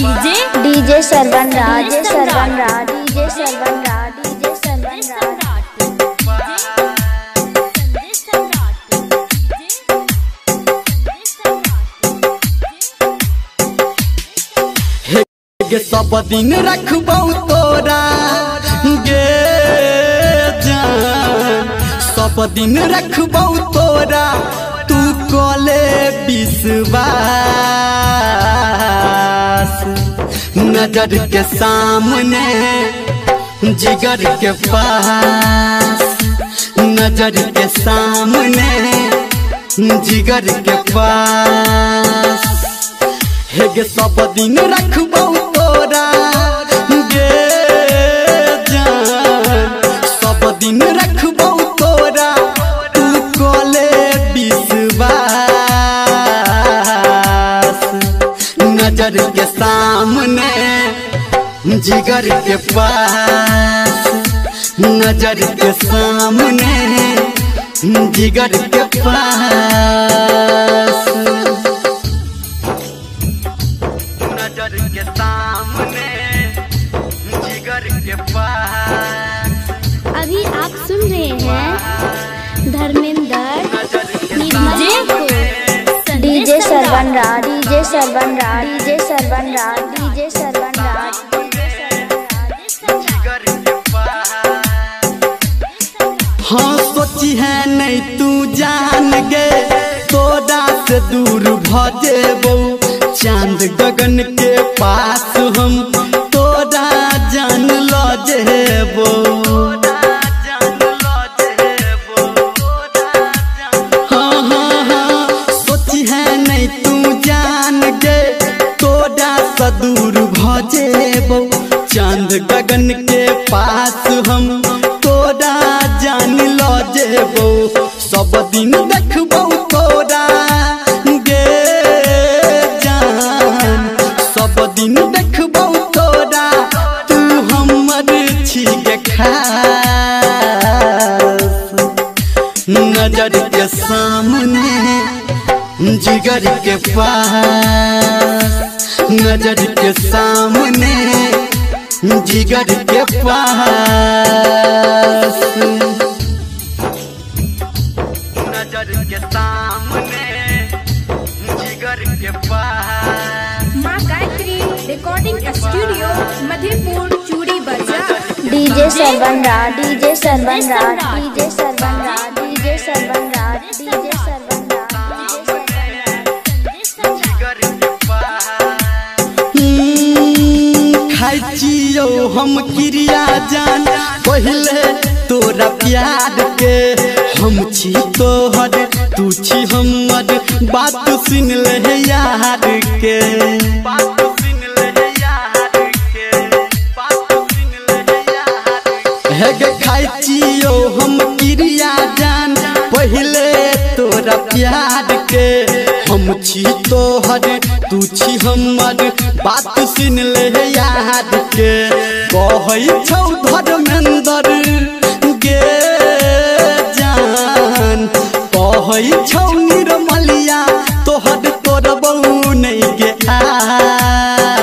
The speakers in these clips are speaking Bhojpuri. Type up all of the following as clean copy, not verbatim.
डीजे सरवन राज, डीजे सरवन राज, डीजे सरवन राज, डीजे सरवन राज। सब दिन रखबौ तोरा गे जान, सब दिन रखबौ तोरा तू कोले विश्वास। नजर के सामने जिगर के पास, नजर के सामने जिगर के पास। हेगे सब दिन रखबौ तोरा गे जान, सब दिन रखबौ तोरा तू कोले विश्वास। नजर के सामने जिगर के पास, नजर के सामने जिगर के पास। नजर के सामने जिगर के पास। अभी आप सुन रहे हैं धर्मेंद्र डीजे सरवन राज, डीजे सरवन राज, डीजे सरवन राज, डीजे सरवन राज। हाँ सोची है नहीं तू जान गे, तोरा से दूर भजेबो चांद गगन के पास हम तोरा जान लो जेबो। हाँ हाँ हाँ सोची है नहीं तू जान गे, तोरा से दूर भजेबो चांद गगन के पास हम तोरा जान लो जेबो। सब दिन देखबो तोरा गे जान, सब दिन देखबो तोरा तू हमर छी गे खास। नजर के सामने जिगर के पास, नजर के सामने जिगर के पास। नजर के सामने जिगर के पास। माँ गायत्री रिकॉर्डिंग स्टूडियो मधेपुर चूड़ी बाजार। डीजे सरवन राज, डीजे सरवन राज, डीजे सरवन राज, डीजे सरवन राज, डीजे सरवन राज। खाई जियो हम क्रिया जान पहले तोरा प्यार के, हम छी तोहर तू छी हमर बात सुन ले यार के। हेगे खाई जियो हम क्रिया जान पहले तोरा प्यार के, हम छी तोहर तू छी हमर बात सुन ले यार के। कहै छौ धर्मेंद्र गे जान, कहै छौ निर्मलिया तोहर तोरबौ नहीं गे आस।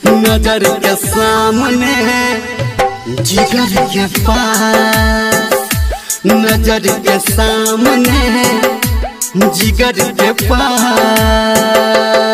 नजर के सामने जिगर के पास, नजर के सामने जिगर के पास।